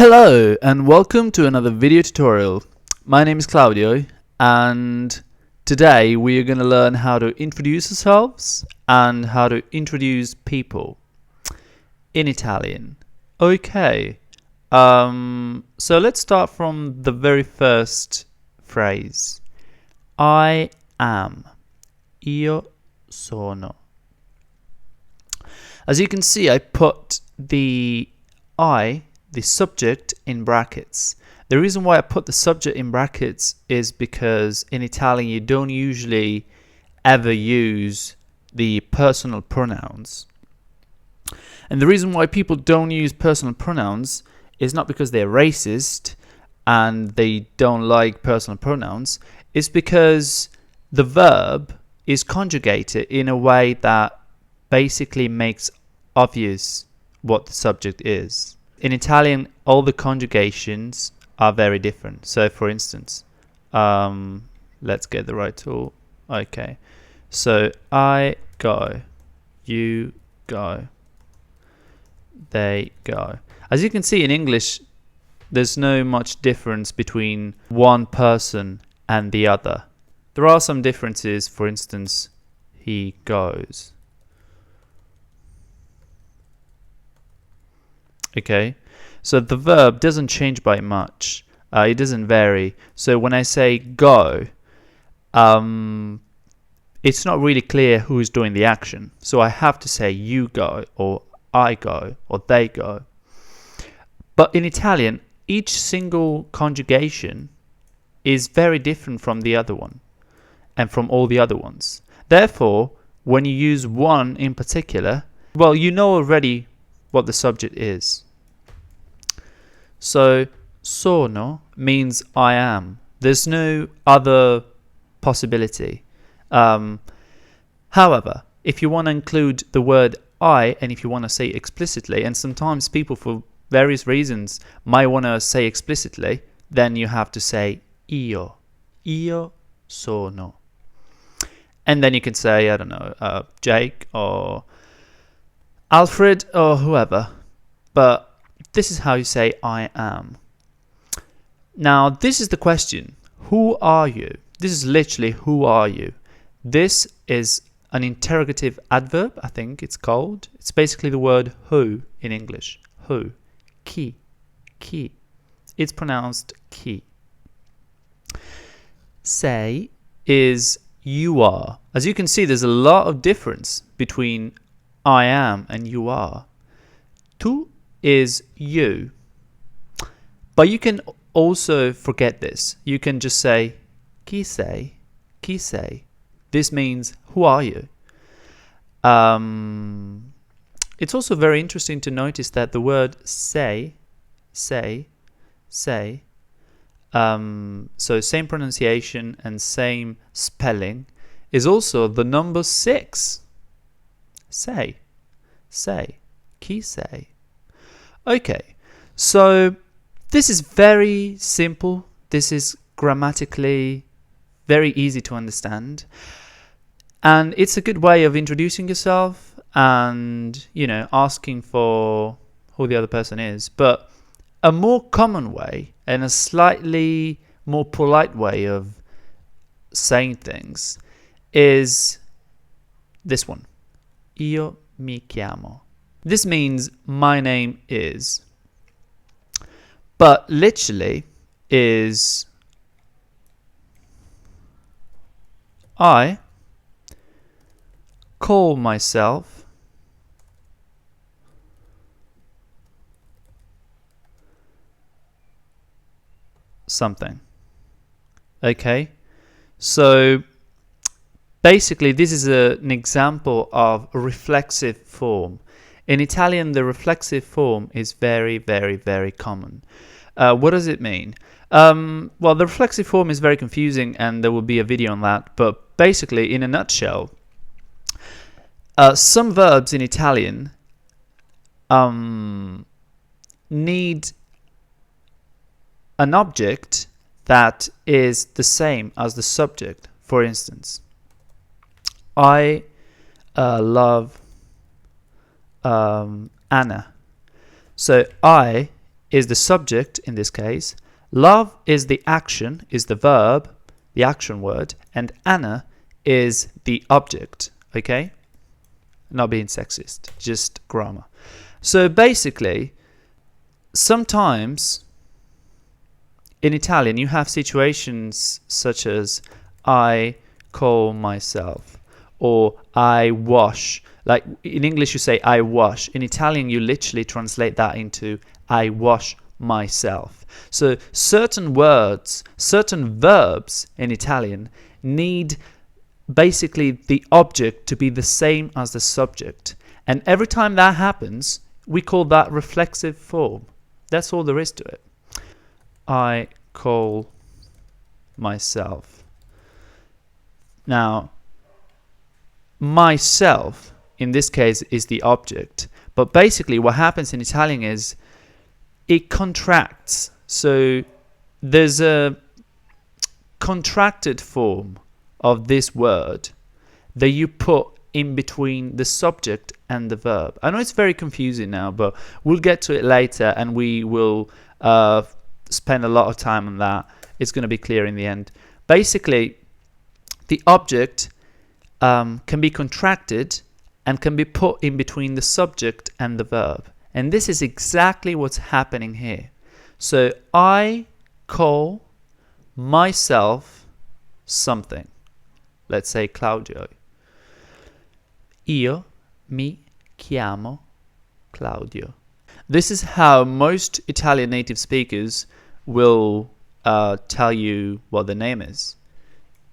Hello and welcome to another video tutorial. My name is Claudio and today we are going to learn how to introduce ourselves and how to introduce people in Italian. Okay, so let's start from the very first phrase. I am. Io sono. As you can see, I put the subject in brackets. The reason why I put the subject in brackets is because in Italian you don't usually ever use the personal pronouns. And the reason why people don't use personal pronouns is not because they're racist and they don't like personal pronouns. It's because the verb is conjugated in a way that basically makes obvious what the subject is. In Italian, all the conjugations are very different. So, for instance, let's get the right tool. Okay, so I go, you go, they go. As you can see in English, there's no much difference between one person and the other. There are some differences. For instance, he goes. Okay, so the verb doesn't change by much. It doesn't vary. So when I say go, it's not really clear who's doing the action. So I have to say you go, or I go, or they go. But in Italian, each single conjugation is very different from the other one and from all the other ones. Therefore, when you use one in particular, well, you know already what the subject is. So sono means I am. There's no other possibility. However, if you want to include the word I, and if you want to say explicitly, and sometimes people for various reasons might want to say explicitly, then you have to say io. Io sono. And then you can say, I don't know, Jake or Alfred or whoever, but this is how you say I am. Now, this is the question. Who are you? This is literally who are you? This is an interrogative adverb, I think it's called. It's basically the word who in English. Who. Chi. Chi. It's pronounced chi. Sei is you are. As you can see, there's a lot of difference between I am and you are. Tu is you. But you can also forget this. You can just say chi sei, chi sei. This means who are you? It's also very interesting to notice that the word sei, so same pronunciation and same spelling, is also the number 6. Sei, chi sei. Okay, so this is very simple. This is grammatically very easy to understand. And it's a good way of introducing yourself and, asking for who the other person is. But a more common way and a slightly more polite way of saying things is this one. Io mi chiamo. This means my name is. But literally is I call myself something. Okay? So basically this is an example of a reflexive form. In Italian, the reflexive form is very, very, very common. What does it mean? Well, the reflexive form is very confusing and there will be a video on that. But basically, in a nutshell, some verbs in Italian need an object that is the same as the subject. For instance, I love Anna. So I is the subject in this case, love is the action, is the verb, the action word, and Anna is the object, okay? Not being sexist, just grammar. So basically, sometimes in Italian you have situations such as I call myself or I wash. Like in English you say I wash. In Italian you literally translate that into I wash myself. So certain words, certain verbs in Italian need basically the object to be the same as the subject. And every time that happens, we call that reflexive form. That's all there is to it. I call myself. Now, myself, in this case, is the object. But basically what happens in Italian is it contracts. So there's a contracted form of this word that you put in between the subject and the verb. I know it's very confusing now, but we'll get to it later and we will spend a lot of time on that. It's going to be clear in the end. Basically, the object can be contracted and can be put in between the subject and the verb. And this is exactly what's happening here. So I call myself something. Let's say Claudio. Io mi chiamo Claudio. This is how most Italian native speakers will tell you what the name is.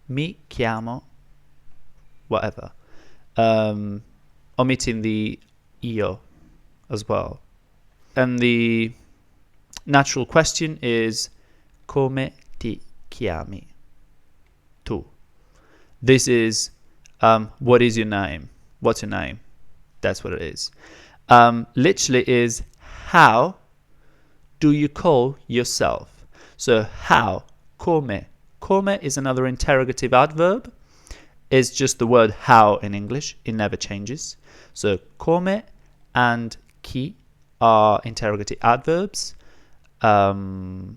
Mi chiamo whatever. Omitting the io as well. And the natural question is come ti chiami tu? This is what is your name? What's your name? That's what it is. Literally is how do you call yourself? So how, come. Come is another interrogative adverb. It's just the word how in English. It never changes. So come and chi are interrogative adverbs. How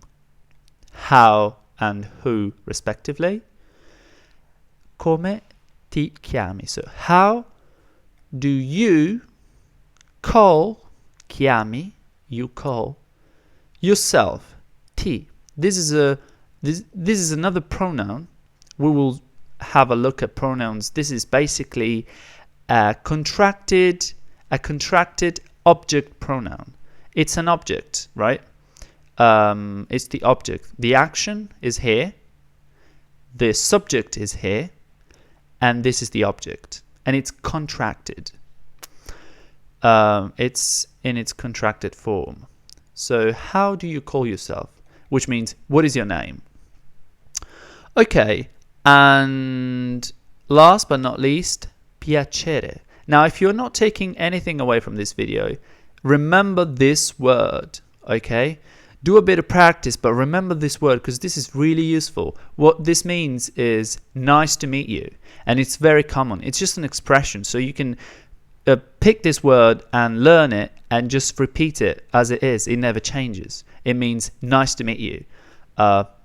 and who respectively. Come ti chiami. So how do you call, chiami, you call, yourself, ti. This is another pronoun. We will have a look at pronouns. This is basically a contracted object pronoun. It's an object, right? It's the object. The action is here. The subject is here. And this is the object. And it's contracted. It's in its contracted form. So how do you call yourself? Which means, what is your name? Okay, and last but not least, piacere. Now, if you're not taking anything away from this video, remember this word, okay? Do a bit of practice, but remember this word because this is really useful. What this means is nice to meet you, and it's very common. It's just an expression, so you can pick this word and learn it and just repeat it as it is. It never changes. It means nice to meet you.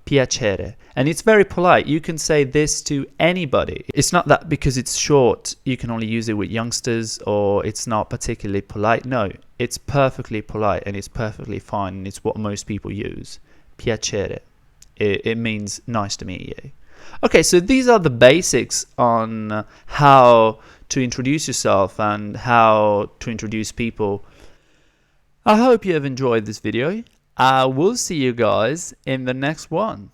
Piacere. And it's very polite. You can say this to anybody. It's not that because it's short, you can only use it with youngsters or it's not particularly polite. No, it's perfectly polite and it's perfectly fine. And it's what most people use. Piacere. It means nice to meet you. Okay, so these are the basics on how to introduce yourself and how to introduce people. I hope you have enjoyed this video. I will see you guys in the next one.